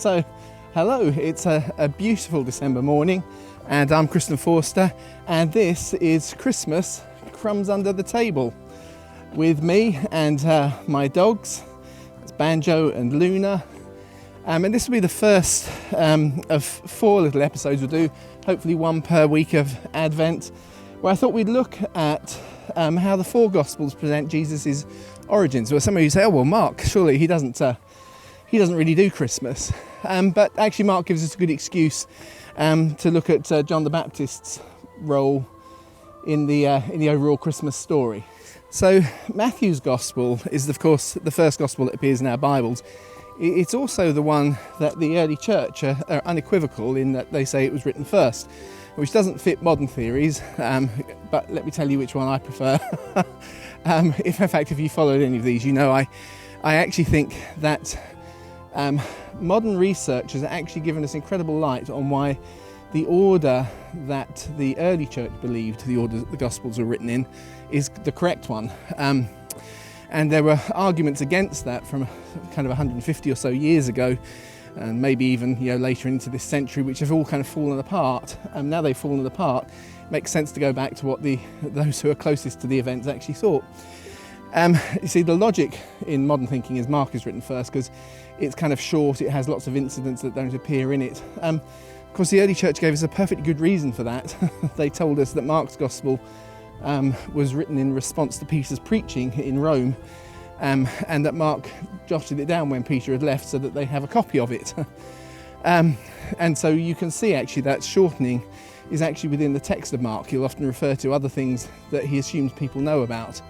So, hello, it's a beautiful December morning and I'm Christen Forster and this is Christmas Crumbs Under the Table with me and my dogs. It's Banjo and Luna. And this will be the first of 4 little episodes we'll do, hopefully 1 per week of Advent, where I thought we'd look at how the 4 Gospels present Jesus' origins. Well, some of you say, oh well, Mark, surely he doesn't really do Christmas. But actually Mark gives us a good excuse to look at John the Baptist's role in the overall Christmas story. So Matthew's Gospel is of course the first Gospel that appears in our Bibles. It's also the one that the early church are unequivocal in that they say it was written first, which doesn't fit modern theories, but let me tell you which one I prefer. If you followed any of these, you know I actually think that modern research has actually given us incredible light on why the order that the early church believed the order that the Gospels were written in is the correct one. And there were arguments against that from kind of 150 or so years ago, and maybe even later into this century, which have all kind of fallen apart. Now they've fallen apart, it makes sense to go back to what those who are closest to the events actually thought. You see, the logic in modern thinking is Mark is written first because it's kind of short, it has lots of incidents that don't appear in it. Of course, the early church gave us a perfectly good reason for that. They told us that Mark's Gospel was written in response to Peter's preaching in Rome, and that Mark jotted it down when Peter had left so that they have a copy of it. And so you can see actually that shortening is actually within the text of Mark. He'll often refer to other things that he assumes people know about.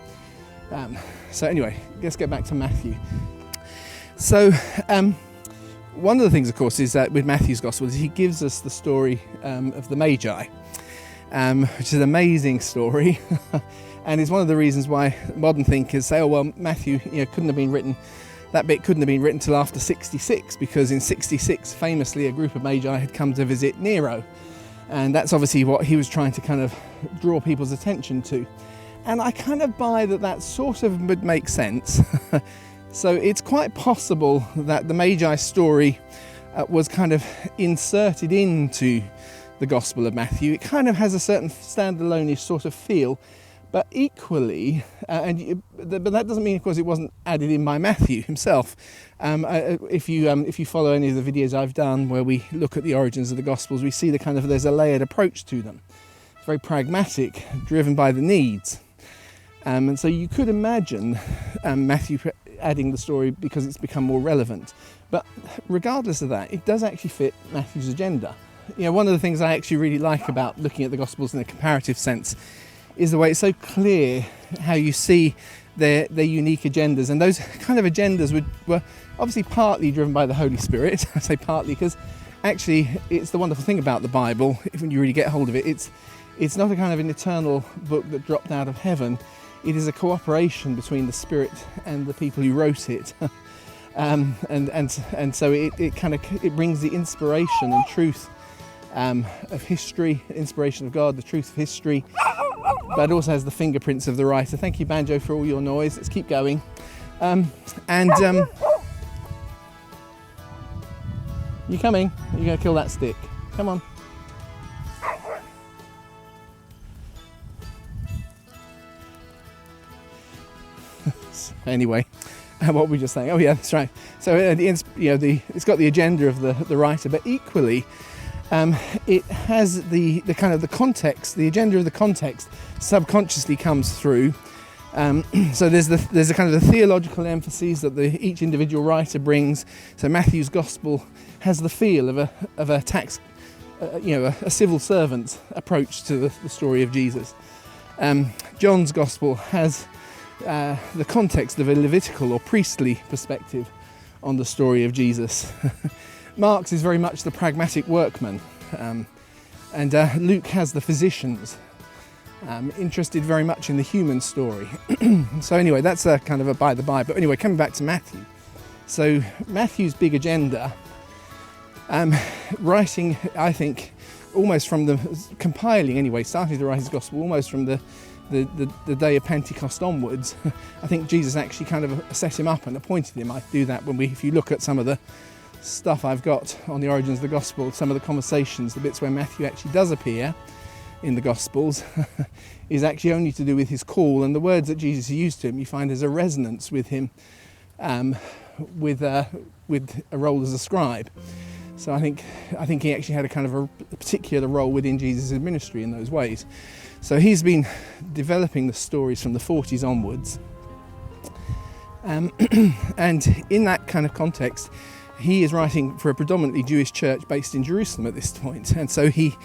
So anyway, let's get back to Matthew. So one of the things, of course, is that with Matthew's Gospel is he gives us the story of the Magi, which is an amazing story, and is one of the reasons why modern thinkers say, oh well, Matthew couldn't have been written, that bit couldn't have been written till after 66, because in 66 famously a group of Magi had come to visit Nero, and that's obviously what he was trying to kind of draw people's attention to. And I kind of buy that sort of would make sense. So it's quite possible that the Magi story was kind of inserted into the Gospel of Matthew. It kind of has a certain standalone-ish sort of feel, but equally, but that doesn't mean, of course, it wasn't added in by Matthew himself. If you follow any of the videos I've done where we look at the origins of the Gospels, we see there's a layered approach to them. It's very pragmatic, driven by the needs. And so you could imagine Matthew adding the story because it's become more relevant. But regardless of that, it does actually fit Matthew's agenda. One of the things I actually really like about looking at the Gospels in a comparative sense is the way it's so clear how you see their unique agendas. And those kind of agendas were obviously partly driven by the Holy Spirit. I say partly because actually it's the wonderful thing about the Bible, when you really get hold of it, it's not a kind of an eternal book that dropped out of heaven. It is a cooperation between the Spirit and the people who wrote it, and so it brings the inspiration and truth of history, inspiration of God, the truth of history, but it also has the fingerprints of the writer. Thank you, Banjo, for all your noise. Let's keep going. You coming? You're going to kill that stick. Come on. Anyway, what were we just saying? Oh yeah, that's right. So it's got the agenda of the writer, but equally it has the kind of the context, the agenda of the context subconsciously comes through. So there's a kind of the theological emphases that each individual writer brings. So Matthew's Gospel has the feel of a tax, a civil servant approach to the story of Jesus. John's Gospel has the context of a Levitical or priestly perspective on the story of Jesus. Mark's is very much the pragmatic workman, and Luke has the physicians, interested very much in the human story. So anyway, that's a kind of a by the by. But anyway, coming back to Matthew. So Matthew's big agenda, writing, I think, almost from compiling anyway, starting to write his gospel almost from the day of Pentecost onwards. I think Jesus actually kind of set him up and appointed him. I do that if you look at some of the stuff I've got on the origins of the gospel, some of the conversations, the bits where Matthew actually does appear in the gospels, is actually only to do with his call, and the words that Jesus used to him, you find there's a resonance with him, with a role as a scribe. So I think he actually had a kind of a particular role within Jesus' ministry in those ways. So he's been developing the stories from the 40s onwards. And in that kind of context, he is writing for a predominantly Jewish church based in Jerusalem at this point. And so he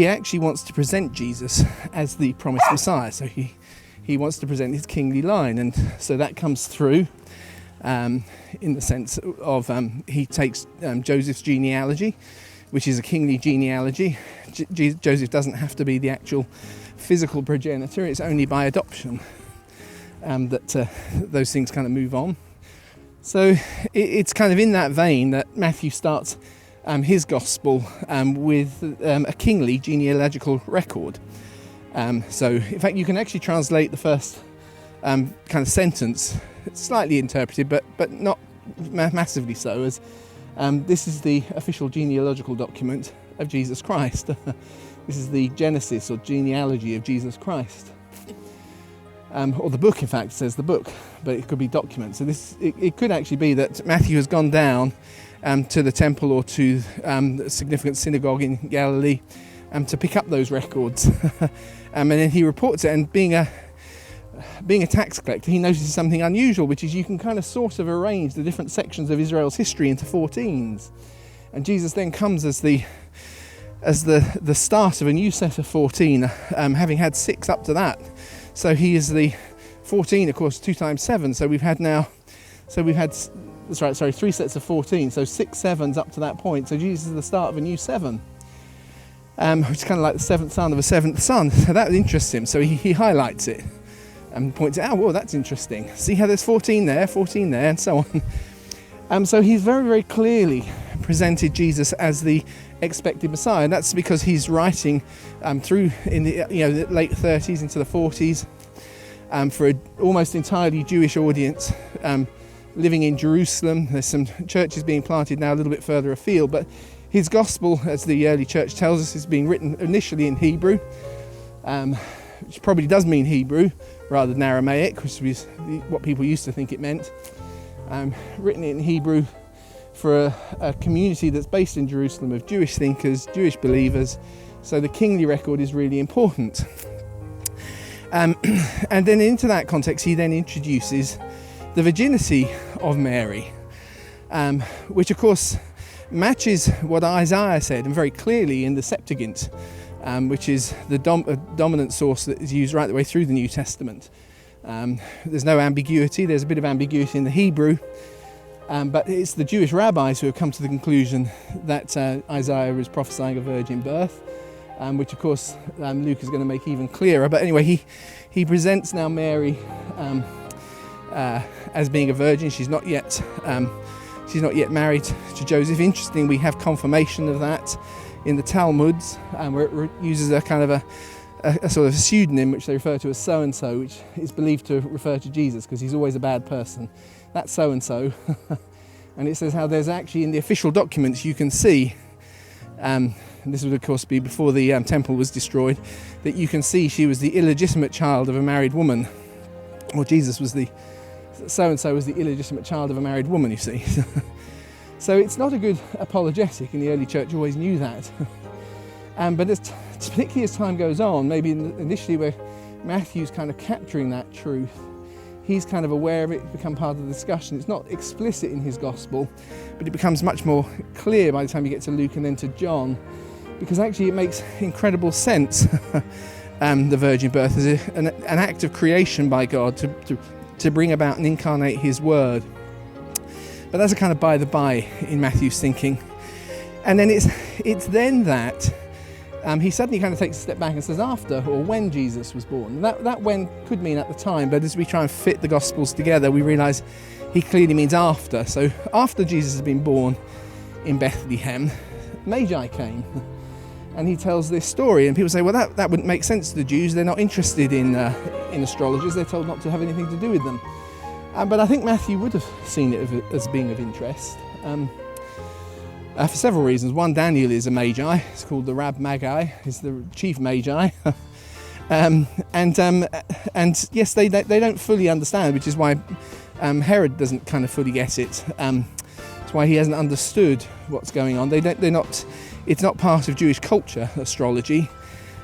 actually wants to present Jesus as the promised Messiah. So he wants to present his kingly line. And so that comes through in the sense of he takes Joseph's genealogy, which is a kingly genealogy. Joseph doesn't have to be the actual physical progenitor. It's only by adoption that those things kind of move on. So it's kind of in that vein that Matthew starts his gospel with a kingly genealogical record. So in fact you can actually translate the first kind of sentence, it's slightly interpreted but not massively so, as this is the official genealogical document of Jesus Christ. This is the Genesis or genealogy of Jesus Christ. Or the book, in fact, says the book, but it could be documents. So it could actually be that Matthew has gone down to the temple or to a significant synagogue in Galilee to pick up those records. And then he reports it, and being a tax collector, he notices something unusual, which is you can kind of sort of arrange the different sections of Israel's history into 14s. And Jesus then comes as the start of a new set of 14, having had 6 up to that. So he is the 14, of course, 2 times 7. So we've had 3 sets of 14. So 6 sevens up to that point. So Jesus is the start of a new 7, which is kind of like the 7th son of a 7th son. So that interests him. So he highlights it and points it out. Whoa, that's interesting. See how there's 14 there, and so on. So he's very, very clearly presented Jesus as the expected Messiah, and that's because he's writing through in the the late 30s into the 40s for an almost entirely Jewish audience living in Jerusalem. There's some churches being planted now a little bit further afield, but his gospel, as the early church tells us, is being written initially in Hebrew, which probably does mean Hebrew rather than Aramaic, which was what people used to think it meant. Written in Hebrew for a community that's based in Jerusalem of Jewish thinkers, Jewish believers. So the kingly record is really important. And then into that context, he then introduces the virginity of Mary, which of course matches what Isaiah said, and very clearly in the Septuagint, which is the dominant source that is used right the way through the New Testament. There's no ambiguity. There's a bit of ambiguity in the Hebrew, but it's the Jewish rabbis who have come to the conclusion that Isaiah is prophesying a virgin birth, which of course Luke is going to make even clearer. But anyway, he presents now Mary as being a virgin. She's not yet married to Joseph. Interesting, we have confirmation of that in the Talmuds, where it uses a kind of a sort of pseudonym which they refer to as so-and-so, which is believed to refer to Jesus because he's always a bad person. That's so-and-so. And it says how there's actually in the official documents you can see, and this would of course be before the temple was destroyed, that you can see she was the illegitimate child of a married woman. Well, Jesus was so-and-so was the illegitimate child of a married woman, you see. So it's not a good apologetic, and the early church always knew that. But particularly as time goes on, maybe initially where Matthew's kind of capturing that truth, he's kind of aware of it, it's become part of the discussion. It's not explicit in his gospel, but it becomes much more clear by the time you get to Luke and then to John, because actually it makes incredible sense, the virgin birth as an act of creation by God to bring about and incarnate his word. But that's a kind of by the by in Matthew's thinking. And then it's then that he suddenly kind of takes a step back and says after or when Jesus was born. That when could mean at the time, but as we try and fit the Gospels together, we realise he clearly means after. So after Jesus has been born in Bethlehem, Magi came, and he tells this story, and people say, well, that wouldn't make sense to the Jews. They're not interested in astrologers. They're told not to have anything to do with them. But I think Matthew would have seen it as being of interest. for several reasons. One, Daniel is a Magi. It's called the Magi. He's the chief Magi. And yes, they don't fully understand, which is why Herod doesn't kind of fully get it. It's why he hasn't understood what's going on. It's not part of Jewish culture, astrology.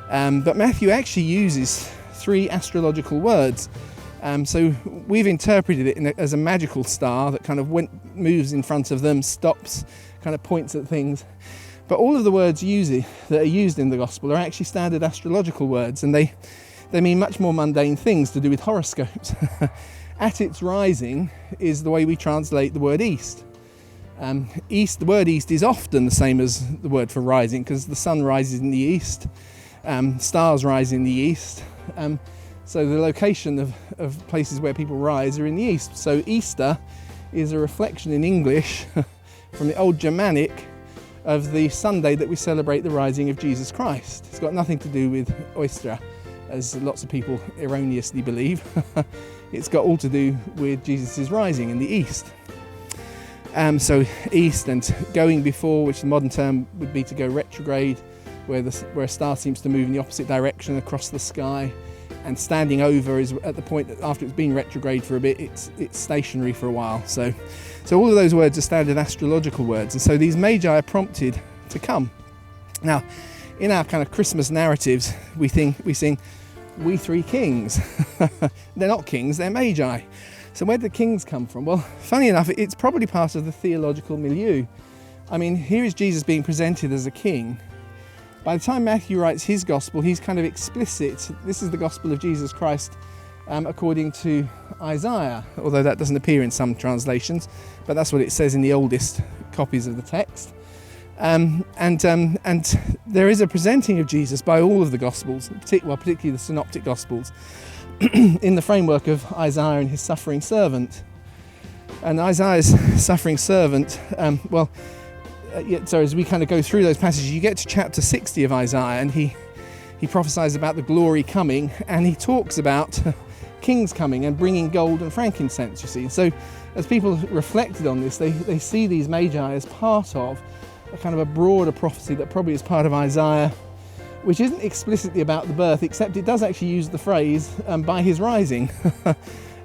But Matthew actually uses 3 astrological words. So we've interpreted it as a magical star that kind of moves in front of them, stops, kind of points at things. But all of the words that are used in the gospel are actually standard astrological words, and they mean much more mundane things to do with horoscopes. At its rising is the way we translate the word east. The word east is often the same as the word for rising, because the sun rises in the east, stars rise in the east. So the location of places where people rise are in the east. So Easter is a reflection in English from the old Germanic of the Sunday that we celebrate the rising of Jesus Christ. It's got nothing to do with oyster, as lots of people erroneously believe. It's got all to do with Jesus' rising in the east. So east, and going before, which the modern term would be to go retrograde, where a star seems to move in the opposite direction across the sky, and standing over is at the point that after it's been retrograde for a bit, it's stationary for a while. So all of those words are standard astrological words, and so these Magi are prompted to come. Now, in our kind of Christmas narratives, we sing, "We three kings." They're not kings, they're Magi. So where did the kings come from? Well, funny enough, it's probably part of the theological milieu. I mean, here is Jesus being presented as a king. By the time Matthew writes his gospel, he's kind of explicit. This is the gospel of Jesus Christ according to Isaiah, although that doesn't appear in some translations, but that's what it says in the oldest copies of the text. And there is a presenting of Jesus by all of the gospels, particularly the synoptic gospels, in the framework of Isaiah and his suffering servant. And Isaiah's suffering servant, as we kind of go through those passages, you get to chapter 60 of Isaiah, and he prophesies about the glory coming, and he talks about kings coming and bringing gold and frankincense, you see. So as people reflected on this, they see these Magi as part of a kind of a broader prophecy that probably is part of Isaiah, which isn't explicitly about the birth, except it does actually use the phrase "by his rising."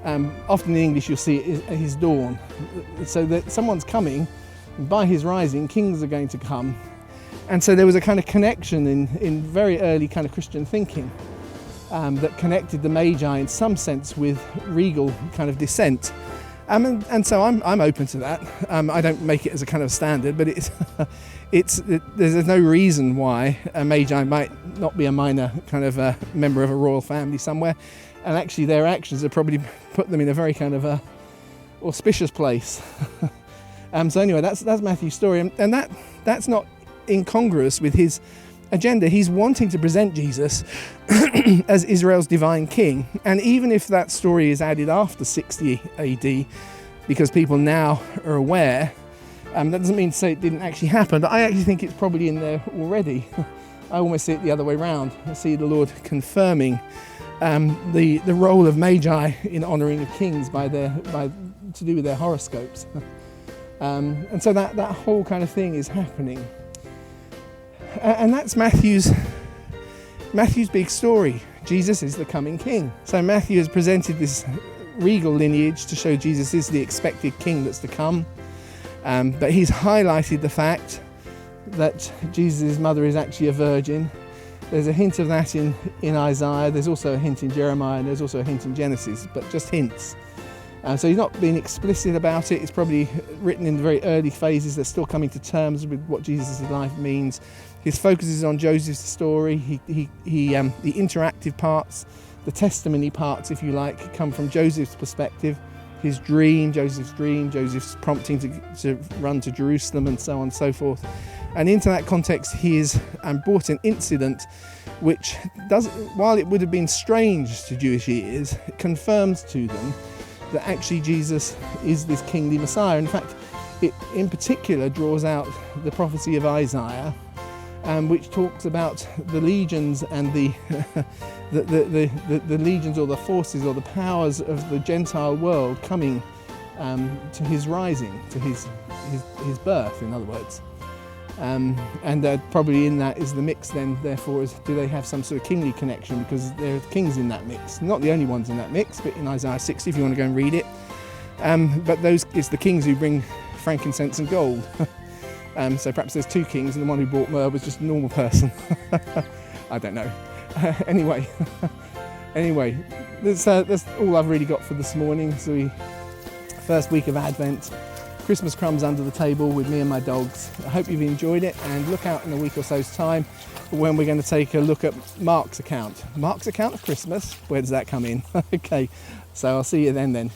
Often in English you'll see it as his dawn, so that someone's coming, and by his rising kings are going to come. And so there was a kind of connection in very early kind of Christian thinking that connected the Magi in some sense with regal kind of descent. And so I'm open to that. I don't make it as a kind of standard, but there's no reason why a Magi might not be a minor kind of member of a royal family somewhere, and actually their actions have probably put them in a very kind of auspicious place. So anyway, that's Matthew's story, and that's not incongruous with his agenda. He's wanting to present Jesus as Israel's divine king, and even if that story is added after 60 AD, because people now are aware, that doesn't mean to say it didn't actually happen, but I actually think it's probably in there already. I almost see it the other way round. I see the Lord confirming the role of Magi in honouring of kings to do with their horoscopes. And so that whole kind of thing is happening. And that's Matthew's big story. Jesus is the coming king. So Matthew has presented this regal lineage to show Jesus is the expected king that's to come. But he's highlighted the fact that Jesus' mother is actually a virgin. There's a hint of that in Isaiah. There's also a hint in Jeremiah, and there's also a hint in Genesis, but just hints. So he's not being explicit about it. It's probably written in the very early phases. They're still coming to terms with what Jesus' life means. His focus is on Joseph's story. The interactive parts, the testimony parts, if you like, come from Joseph's perspective. His dream, Joseph's prompting to run to Jerusalem, and so on and so forth. And into that context, he has brought an incident which while it would have been strange to Jewish ears, it confirms to them that actually Jesus is this kingly Messiah. In fact, it in particular draws out the prophecy of Isaiah, which talks about the legions and the legions or the forces or the powers of the Gentile world coming to his rising, to his birth, in other words. And probably in that is the mix then, therefore, is do they have some sort of kingly connection, because there are kings in that mix. Not the only ones in that mix, but in Isaiah 60, if you want to go and read it. But those it's the kings who bring frankincense and gold. So perhaps there's two kings and the one who brought myrrh was just a normal person. I don't know. Anyway, that's all I've really got for this morning. So the first week of Advent, Christmas crumbs under the table with me and my dogs. I hope you've enjoyed it, and look out in a week or so's time when we're going to take a look at Mark's account. Mark's account of Christmas, where does that come in? Okay, so I'll see you then.